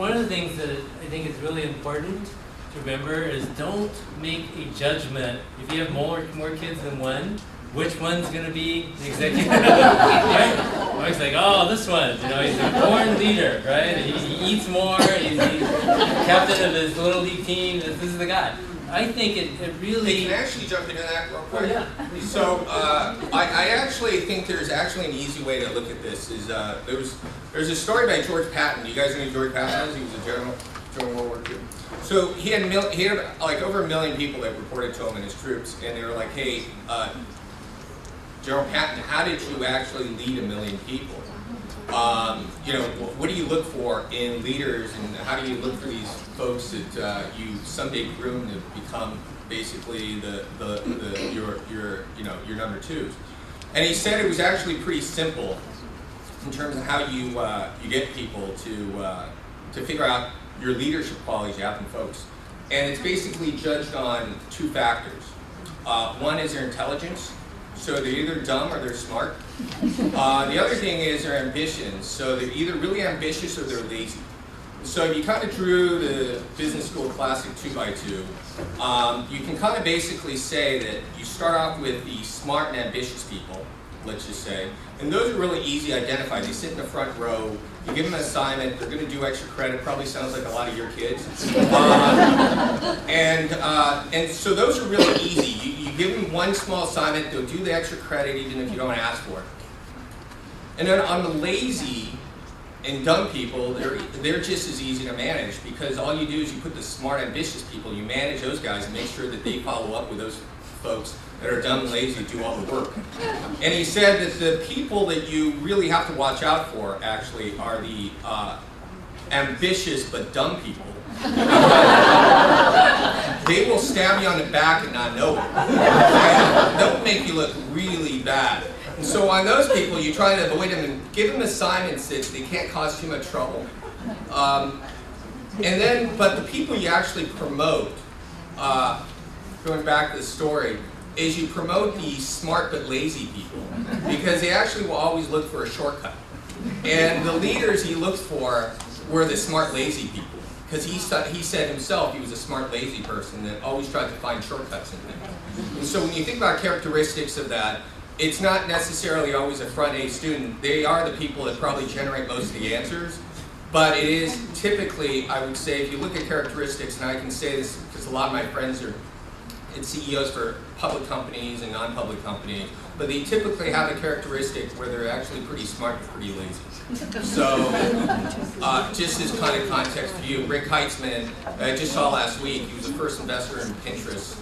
one of the things that I think is really important to remember is don't make a judgment. If you have more kids than one, which one's going to be the executive? Right? Mike's like, oh, this one. You know, he's a born leader, right? He eats more. He's captain of his little league team. This is the guy. I think it really... Hey, can I actually jump into that real quick? Oh, yeah. So I actually think there's actually an easy way to look at this. Is there's a story by George Patton. You guys know who George Patton is? He was a general during World War II. So he had like over 1 million people that reported to him and his troops, and they were like, hey, General Patton, how did you actually lead 1 million people? You know, what do you look for in leaders, and how do you look for these folks that you someday groom to become basically your number twos? And he said it was actually pretty simple in terms of how you get people to figure out your leadership qualities you have in folks, and it's basically judged on 2 factors. One is their intelligence. So they're either dumb or they're smart. The other thing is their ambitions. So they're either really ambitious or they're lazy. So if you kind of drew the business school classic 2x2, you can kind of basically say that you start off with the smart and ambitious people, let's just say, and those are really easy to identify. They sit in the front row. You give them an assignment. They're going to do extra credit. Probably sounds like a lot of your kids. And so those are really easy. You give them one small assignment. They'll do the extra credit even if you don't ask for it. And then on the lazy and dumb people, they're just as easy to manage, because all you do is you put the smart, ambitious people. You manage those guys and make sure that they follow up with those folks that are dumb and lazy, do all the work. And he said that the people that you really have to watch out for actually are the ambitious but dumb people. They will stab you on the back and not know it. And they'll make you look really bad. And so on those people, you try to avoid them and give them assignments that they can't cause too much trouble. But the people you actually promote, going back to the story, is you promote the smart but lazy people, because they actually will always look for a shortcut. And the leaders he looked for were the smart, lazy people, because he said himself he was a smart, lazy person that always tried to find shortcuts in things. And so when you think about characteristics of that, it's not necessarily always a front A student. They are the people that probably generate most of the answers, but it is typically, I would say, if you look at characteristics, and I can say this because a lot of my friends are CEOs for public companies and non-public companies, but they typically have a characteristic where they're actually pretty smart but pretty lazy. So, just as kind of context for you, Rick Heitzman, I just saw last week, he was the first investor in Pinterest,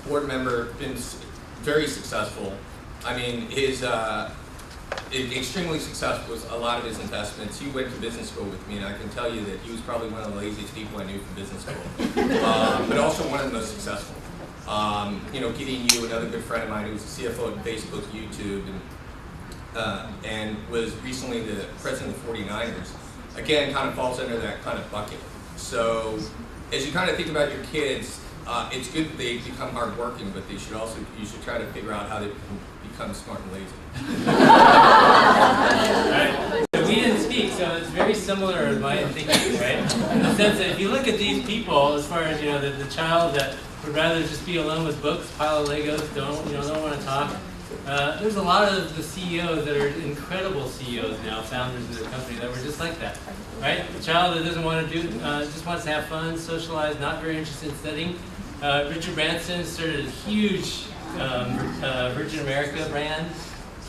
board member, been very successful. I mean, his extremely successful with a lot of his investments. He went to business school with me, and I can tell you that he was probably one of the laziest people I knew from business school, but also one of the most successful. You know, Gideon Yu, another good friend of mine, who was the CFO at Facebook, YouTube, and was recently the president of the 49ers. Again, kind of falls under that kind of bucket. So, as you kind of think about your kids, it's good that they become hardworking, but you should try to figure out how they can become smart and lazy. Right. We didn't speak, so it's very similar to my thinking, right? In the sense that if you look at these people, as far as the child that would rather just be alone with books, pile of Legos, don't want to talk. There's a lot of the CEOs that are incredible CEOs now, founders of their company, that were just like that, right? The child that doesn't want to do, just wants to have fun, socialize, not very interested in studying. Richard Branson started a huge Virgin America brand.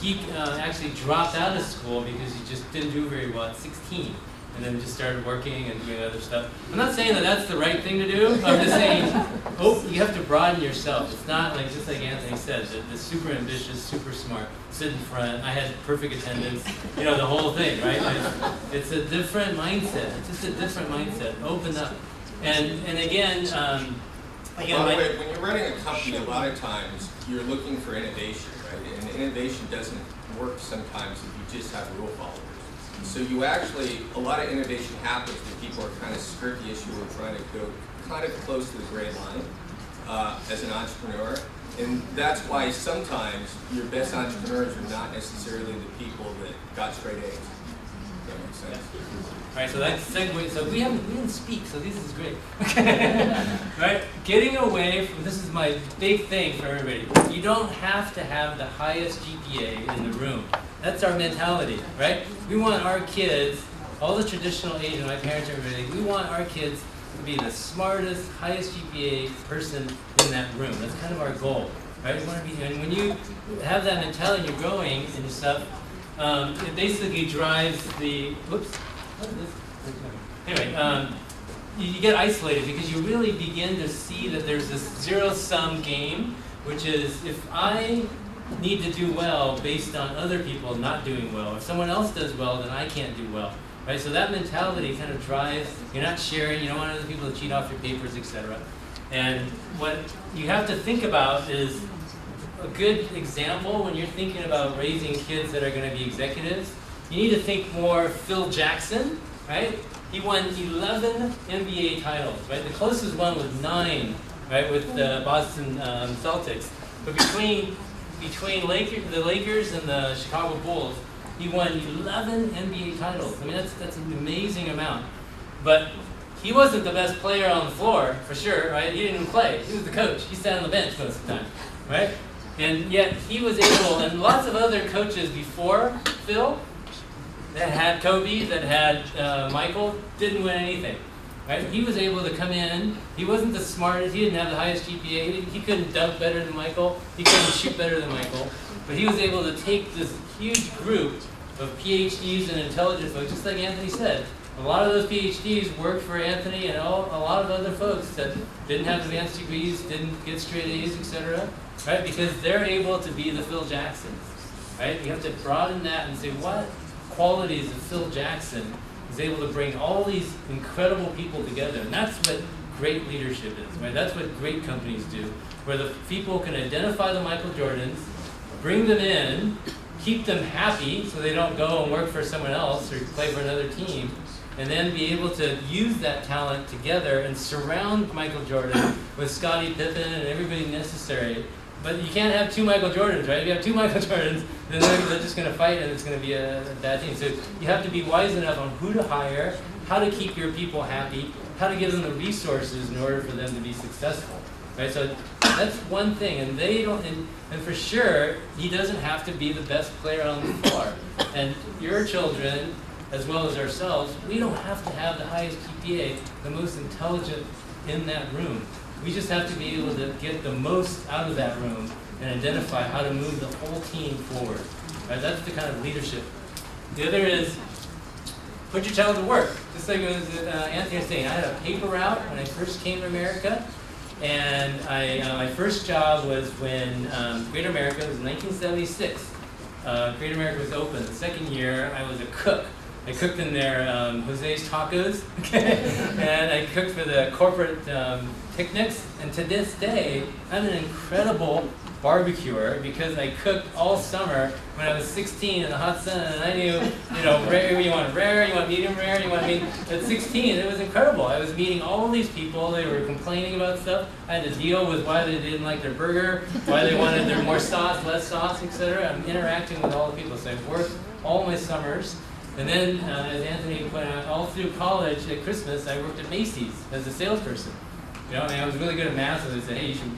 He actually dropped out of school because he just didn't do very well at 16, and then just started working and doing other stuff. I'm not saying that that's the right thing to do. I'm just saying, you have to broaden yourself. It's not like, just like Anthony said, the super ambitious, super smart, sit in front. I had perfect attendance, the whole thing, right? It's a different mindset. It's just a different mindset. Open up, and again. By the way, when you're running a company, a lot of times you're looking for innovation, right? And innovation doesn't work sometimes if you just have rule followers. So a lot of innovation happens when people are kind of skirt the issue or trying to go kind of close to the gray line as an entrepreneur. And that's why sometimes your best entrepreneurs are not necessarily the people that got straight A's. that makes sense. All right, so that's segue. So we didn't speak, so this is great. Okay, right? Getting away from, this is my big thing for everybody. You don't have to have the highest GPA in the room. That's our mentality, right? We want our kids, all the traditional Asian, my parents, everybody, we want our kids to be the smartest, highest GPA person in that room. That's kind of our goal, right? We want to be, and when you have that mentality, you're growing and stuff, it basically drives the, whoops. Anyway, you get isolated because you really begin to see that there's this zero-sum game, which is if I need to do well based on other people not doing well, if someone else does well, then I can't do well, right? So that mentality kind of drives, you're not sharing, you don't want other people to cheat off your papers, etc. And what you have to think about is a good example when you're thinking about raising kids that are going to be executives. You need to think more Phil Jackson, right? He won 11 NBA titles, right? The closest one was 9, right, with the Boston Celtics. But between the Lakers and the Chicago Bulls, he won 11 NBA titles. I mean, that's an amazing amount. But he wasn't the best player on the floor, for sure, right? He didn't even play. He was the coach. He sat on the bench most of the time, right? And yet he was able, and lots of other coaches before Phil, that had Kobe, that had Michael, didn't win anything, right? He was able to come in. He wasn't the smartest. He didn't have the highest GPA. He couldn't dunk better than Michael. He couldn't shoot better than Michael. But he was able to take this huge group of PhDs and intelligent folks, just like Anthony said. A lot of those PhDs worked for Anthony and a lot of other folks that didn't have advanced degrees, didn't get straight A's, etc. Right? Because they're able to be the Phil Jacksons. Right? You have to broaden that and say, what qualities of Phil Jackson is able to bring all these incredible people together. And that's what great leadership is, right? That's what great companies do, where the people can identify the Michael Jordans, bring them in, keep them happy so they don't go and work for someone else or play for another team, and then be able to use that talent together and surround Michael Jordan with Scottie Pippen and everybody necessary. But you can't have 2 Michael Jordans, right? If you have 2 Michael Jordans, then they're just going to fight and it's going to be a bad team. So you have to be wise enough on who to hire, how to keep your people happy, how to give them the resources in order for them to be successful, right? So that's one thing, and they don't, and for sure, he doesn't have to be the best player on the floor. And your children, as well as ourselves, we don't have to have the highest GPA, the most intelligent in that room. We just have to be able to get the most out of that room and identify how to move the whole team forward. Right? That's the kind of leadership. The other is put your child to work. Just like Anthony was saying, I had a paper route when I first came to America, and my first job was when Great America was 1976. Great America was open. The second year, I was a cook. I cooked in their Jose's Tacos, okay? And I cooked for the corporate picnics. And to this day, I'm an incredible barbecuer because I cooked all summer when I was 16 in the hot sun, and I knew, rare, you want medium rare, you want meat. At 16, it was incredible. I was meeting all these people. They were complaining about stuff. I had to deal with why they didn't like their burger, why they wanted their more sauce, less sauce, etc. I'm interacting with all the people. So I've worked all my summers. And then, as Anthony pointed out, all through college at Christmas, I worked at Macy's as a salesperson. I was really good at math, so they said, hey, you should,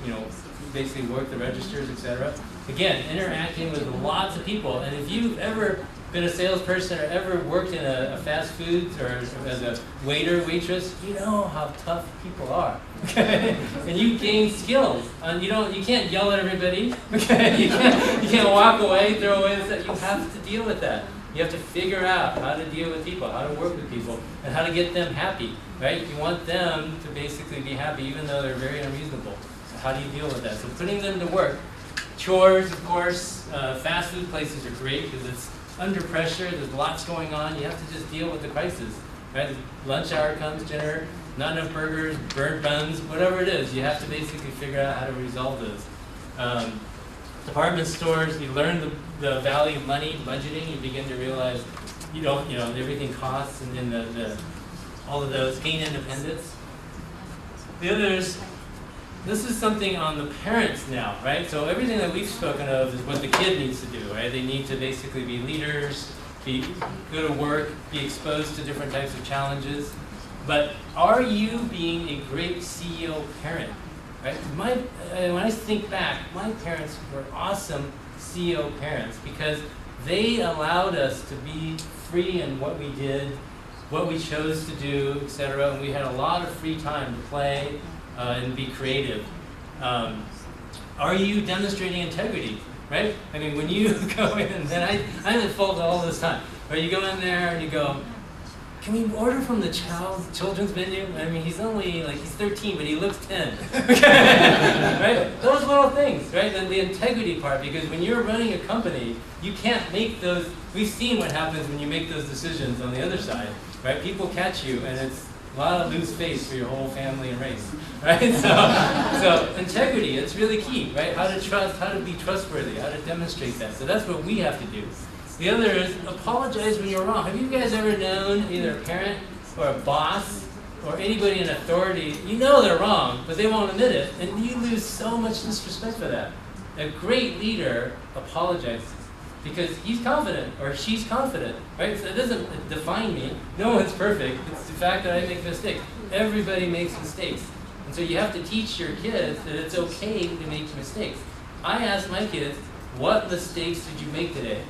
basically work the registers, etc. Again, interacting with lots of people. And if you've ever been a salesperson or ever worked in a fast food or as a waiter, waitress, you know how tough people are. Okay? And you gain skills. And you can't yell at everybody. Okay? You can't walk away, throw away the stuff. You have to deal with that. You have to figure out how to deal with people, how to work with people, and how to get them happy, right? You want them to basically be happy even though they're very unreasonable. So how do you deal with that? So putting them to work. Chores, of course, fast food places are great because it's under pressure, there's lots going on. You have to just deal with the crisis, right? Lunch hour comes, dinner, not enough burgers, burnt buns, whatever it is. You have to basically figure out how to resolve those. Department stores, you learn the value of money, budgeting, you begin to realize everything costs, and then all of those, gain independence. The others, this is something on the parents now, right? So everything that we've spoken of is what the kid needs to do, right? They need to basically be leaders, go to work, be exposed to different types of challenges. But are you being a great CEO parent? Right? When I think back, my parents were awesome CEO parents because they allowed us to be free in what we did, what we chose to do, etc. And we had a lot of free time to play and be creative. Are you demonstrating integrity? Right? I mean, when you go in, and I'm at fault all this time. Right? You go in there and you go, can we order from the children's menu? I mean, he's 13, but he looks 10. Right? Those little things, right? And the integrity part, because when you're running a company, you can't make those. We've seen what happens when you make those decisions on the other side, right? People catch you, and it's a lot of lose face for your whole family and race, right? So integrity, it's really key, right? How to trust, how to be trustworthy, how to demonstrate that. So that's what we have to do. The other is apologize when you're wrong. Have you guys ever known either a parent or a boss or anybody in authority, you know they're wrong, but they won't admit it, and you lose so much disrespect for that. A great leader apologizes because he's confident or she's confident, right? So it doesn't define me. No one's perfect. It's the fact that I make mistakes. Everybody makes mistakes. And so you have to teach your kids that it's okay to make mistakes. I ask my kids, what mistakes did you make today?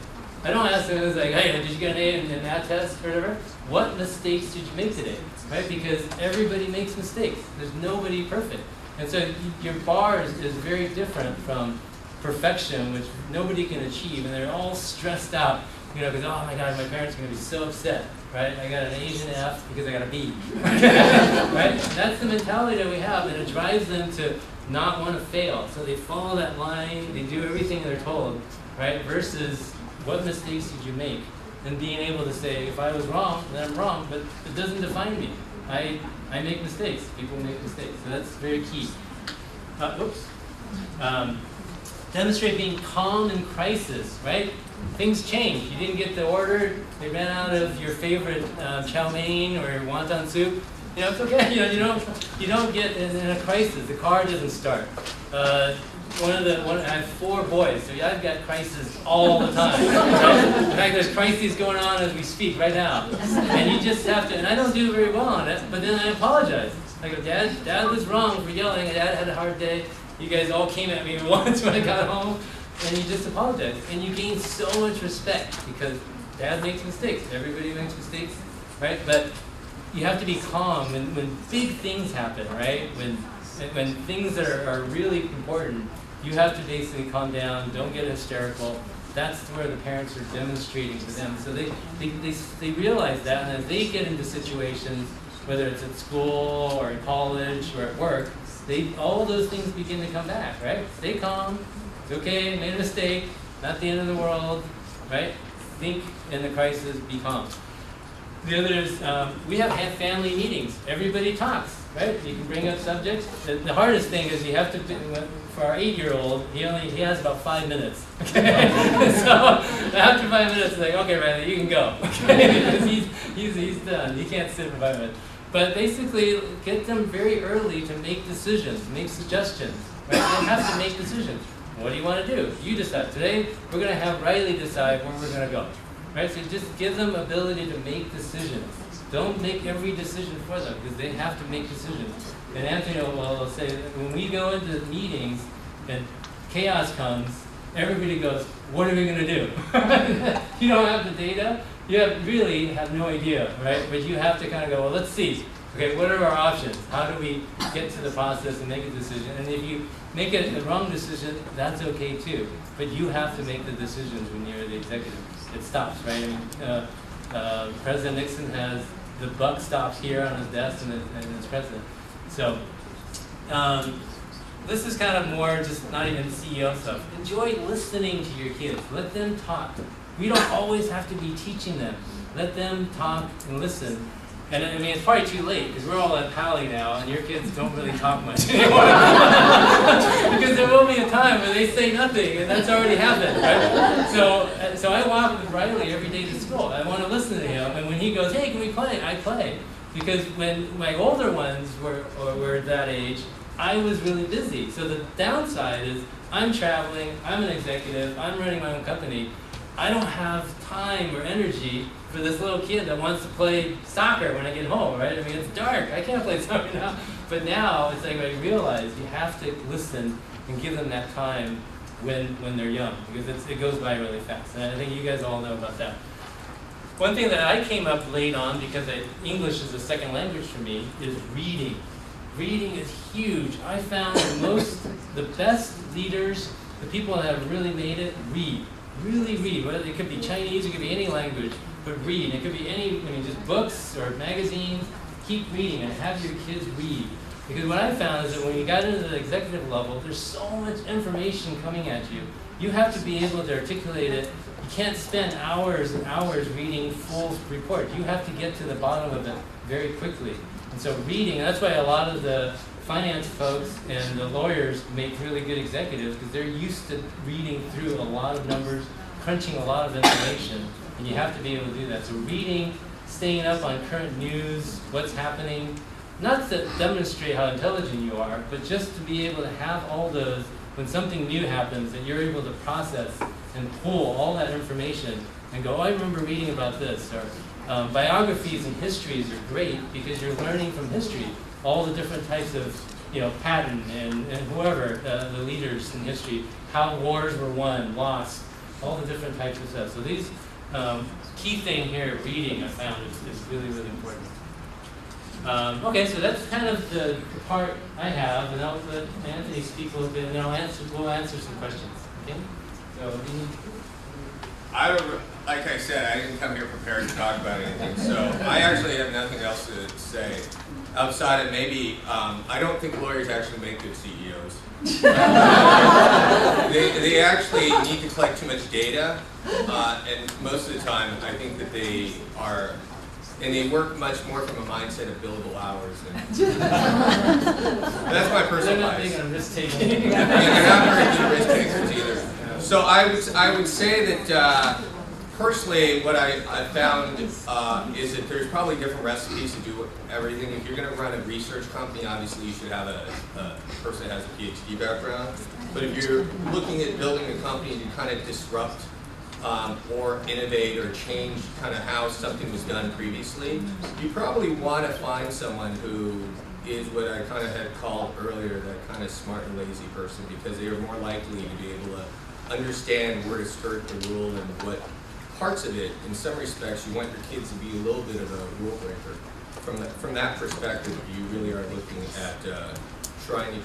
I don't ask them, it's like, hey, did you get an A in that test or whatever? What mistakes did you make today? Right? Because everybody makes mistakes. There's nobody perfect. And so your bar is very different from perfection, which nobody can achieve, and they're all stressed out, because, oh my God, my parents are going to be so upset, right? I got an Asian F because I got a B. Right? That's the mentality that we have, and it drives them to not want to fail. So they follow that line, they do everything they're told, right? Versus, what mistakes did you make? And being able to say, if I was wrong, then I'm wrong, but it doesn't define me. I make mistakes. People make mistakes. So that's very key. Demonstrate being calm in crisis, right? Things change. You didn't get the order. They ran out of your favorite chow mein or wonton soup. It's okay. You don't get in a crisis. The car doesn't start. I have 4 boys, so I've got crises all the time. In fact, there's crises going on as we speak right now. And you just have to, and I don't do very well on it, but then I apologize. I go, Dad was wrong for yelling. Dad had a hard day. You guys all came at me once when I got home, and you just apologize. And you gain so much respect because Dad makes mistakes. Everybody makes mistakes, right? But you have to be calm when big things happen, right? When things are really important, you have to basically calm down, don't get hysterical. That's where the parents are demonstrating to them. So they realize that, and as they get into situations, whether it's at school or in college or at work, all those things begin to come back, right? Stay calm, it's okay, made a mistake, not the end of the world, right? Think in the crisis, be calm. The other is, we have had family meetings. Everybody talks, right? You can bring up subjects. The hardest thing is you have to, for our 8-year-old, he has about 5 minutes. Okay? So after 5 minutes, it's like, okay, Riley, you can go. Okay? Because he's done. He can't sit for 5 minutes. But basically, get them very early to make decisions, make suggestions. Right? They have to make decisions. What do you want to do? You decide. Today, we're going to have Riley decide where we're going to go. Right? So just give them ability to make decisions. Don't make every decision for them because they have to make decisions. And Anthony will say, when we go into meetings and chaos comes, everybody goes, what are we going to do? You don't have the data. You really have no idea, right? But you have to kind of go, well, let's see. Okay, what are our options? How do we get to the process and make a decision? And if you make a wrong decision, that's okay too. But you have to make the decisions when you're the executive. It stops, right? I mean, President Nixon has the buck stops here on his desk and as president. So this is kind of more just not even CEO stuff. Enjoy listening to your kids. Let them talk. We don't always have to be teaching them. Let them talk and listen. And I mean, it's probably too late because we're all at Paly now, and your kids don't really talk much anymore. Because there will be a time when they say nothing, and that's already happened, right? So I walk with Riley every day to school. I want to listen to him, and when he goes, "Hey, can we play?" I play. Because when my older ones were that age, I was really busy. So the downside is I'm traveling, I'm an executive, I'm running my own company. I don't have time or energy for this little kid that wants to play soccer when I get home, right? I mean, it's dark. I can't play soccer now. But now, it's like I realize you have to listen and give them that time when they're young, because it goes by really fast. And I think you guys all know about that. One thing that I came up late on, because English is a second language for me, is reading. Reading is huge. I found the best leaders, the people that have really made it, read. Really read. Whether it could be Chinese, it could be any language, but read. It could be just books or magazines. Keep reading and have your kids read. Because what I found is that when you got into the executive level, there's so much information coming at you. You have to be able to articulate it. You can't spend hours and hours reading full reports. You have to get to the bottom of it very quickly. And so reading, and that's why a lot of the finance folks and the lawyers make really good executives, because they're used to reading through a lot of numbers, crunching a lot of information, and you have to be able to do that. So reading, staying up on current news, what's happening, not to demonstrate how intelligent you are, but just to be able to have all those, when something new happens, that you're able to process and pull all that information and go, oh, I remember reading about this. Or biographies and histories are great because you're learning from history all the different types of, Patton and whoever, the leaders in history, how wars were won, lost, all the different types of stuff. So these key thing here, reading, I found is really, really important. Okay, so that's kind of the part I have, and I'll let Anthony speak a little bit, and then we'll answer some questions. Okay? So, like I said, I didn't come here prepared to talk about anything, so I actually have nothing else to say outside of maybe, I don't think lawyers actually make good CEOs. They actually need to collect too much data, and most of the time I think that they are, and they work much more from a mindset of billable hours. That's my personal bias. They're not big on risk-taking. Yeah, they're not very good risk takers either. So I would say that personally, what I found is that there's probably different recipes to do everything. If you're going to run a research company, obviously you should have a person that has a PhD background. But if you're looking at building a company to kind of disrupt or innovate or change kind of how something was done previously, you probably want to find someone who is what I kind of had called earlier, that kind of smart and lazy person, because they are more likely to be able to understand where to skirt the rule and what parts of it. In some respects, you want your kids to be a little bit of a rule breaker. From that perspective, you really are looking at trying to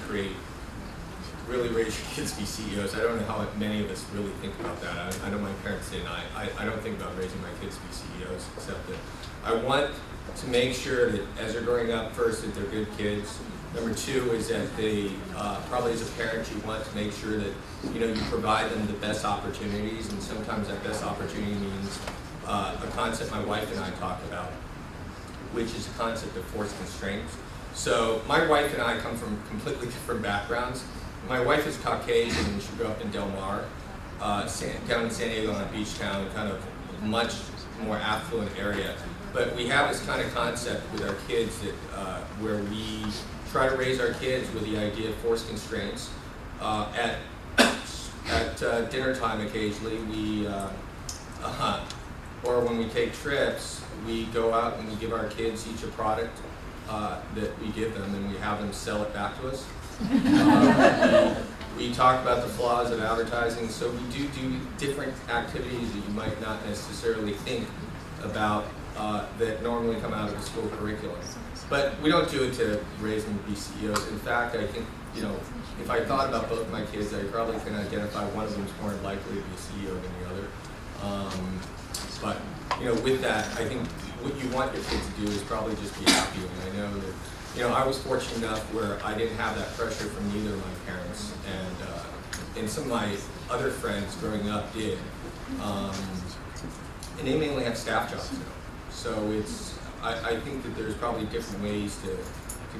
really raise your kids to be CEOs. I don't know how many of us really think about that. I know my parents did, and I don't think about raising my kids to be CEOs, except that I want to make sure that as they're growing up, first, that they're good kids. Number two is that they, probably as a parent, you want to make sure that you provide them the best opportunities, and sometimes that best opportunity means a concept my wife and I talk about, which is the concept of forced constraints. So my wife and I come from completely different backgrounds. My wife is Caucasian, and she grew up in Del Mar, down in San Diego on a beach town, kind of much more affluent area. But we have this kind of concept with our kids that where we try to raise our kids with the idea of forced constraints. At dinner time occasionally, we or when we take trips, we go out and we give our kids each a product that we give them, and we have them sell it back to us. We talk about the flaws of advertising, so we do different activities that you might not necessarily think about that normally come out of the school curriculum. But we don't do it to raise them to be CEOs. In fact, I think, if I thought about both my kids, I probably can identify one of them is more likely to be a CEO than the other. But with that, I think what you want your kids to do is probably just be happy. And I know that, I was fortunate enough where I didn't have that pressure from neither of my parents, and some of my other friends growing up did. And they mainly have staff jobs now. So I think that there's probably different ways to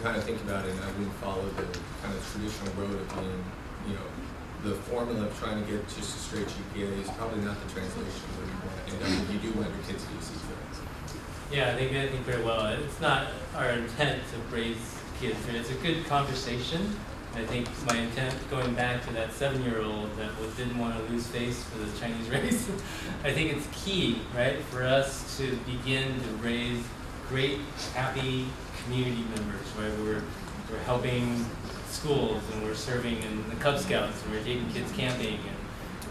kind of think about it, and I wouldn't follow the kind of traditional road of being, the formula of trying to get just a straight GPA is probably not the translation where you want to end up if you do want your kids to be CEOs. Yeah, I think very well. It's not our intent to raise kids. It's a good conversation, I think my intent, going back to that 7-year-old that didn't want to lose face for the Chinese race, I think it's key, right, for us to begin to raise great, happy community members, right? We're helping schools, and we're serving in the Cub Scouts, and we're taking kids camping, and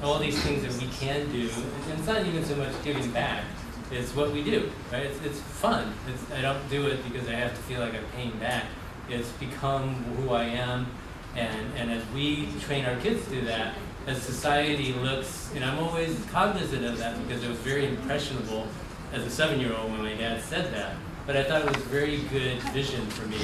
all these things that we can do. And it's not even so much giving back, it's what we do, right? It's fun. I don't do it because I have to feel like I'm paying back. It's become who I am, and as we train our kids to do that, as society looks, and I'm always cognizant of that because it was very impressionable as a 7-year-old when my dad said that, but I thought it was very good vision for me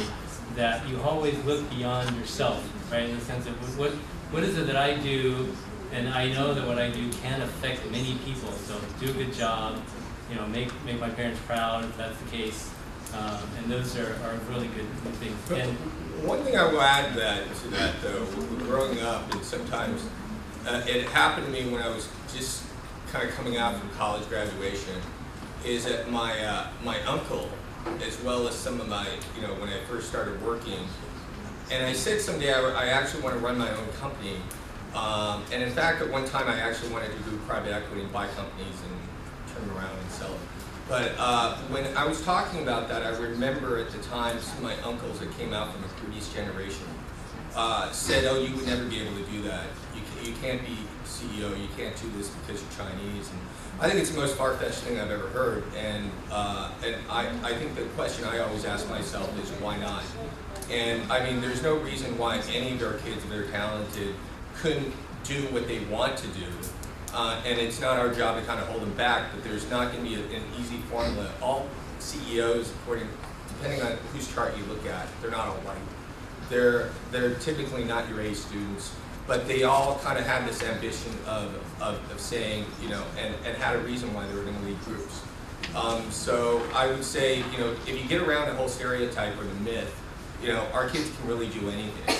that you always look beyond yourself, right? In the sense of what is it that I do, and I know that what I do can affect many people. So do a good job, make my parents proud if that's the case, and those are really good things. And one thing I will add to that though, growing up, and sometimes it happened to me when I was just kind of coming out from college graduation, is that my uncle, as well as some of my, when I first started working, and I said someday I actually want to run my own company, and in fact at one time I actually wanted to do private equity and buy companies and turn them around and sell them. But when I was talking about that, I remember at the time some of my uncles that came out from a previous generation said, "Oh, you would never be able to do that. You can't be CEO. You can't do this because you're Chinese." And I think it's the most far-fetched thing I've ever heard. And I think the question I always ask myself is, why not? And I mean, there's no reason why any of our kids, if they're talented, couldn't do what they want to do. And it's not our job to kind of hold them back, but there's not going to be an easy formula. All CEOs, depending on whose chart you look at, they're not all white. They're typically not your A students, but they all kind of have this ambition of saying, and had a reason why they were going to lead groups. So I would say, if you get around the whole stereotype or the myth, our kids can really do anything.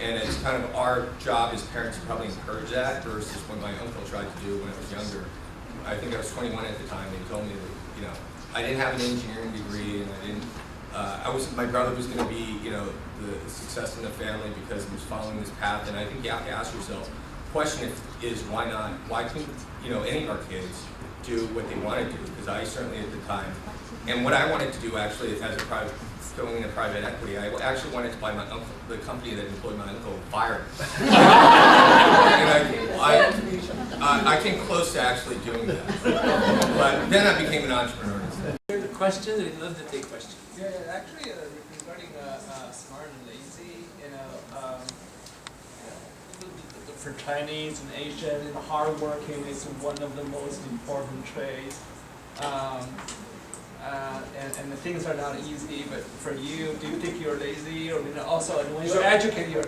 And it's kind of our job as parents to probably encourage that versus what my uncle tried to do when I was younger. I think I was 21 at the time, and he told me that, I didn't have an engineering degree, and my brother was going to be, the success in the family because he was following this path. And I think you have to ask yourself, the question is why not? Why couldn't, any of our kids do what they want to do? Because I certainly at the time, and what I wanted to do actually as a going into private equity, I actually wanted to buy my uncle, the company that employed my uncle, and fire him. And I came close to actually doing that. But then I became an entrepreneur. questions? We'd love to take questions. Yeah, actually, regarding smart and lazy, for Chinese and Asian, hardworking is one of the most important traits. And the things are not easy, but for you, do you think you're lazy? Or also, when you educate your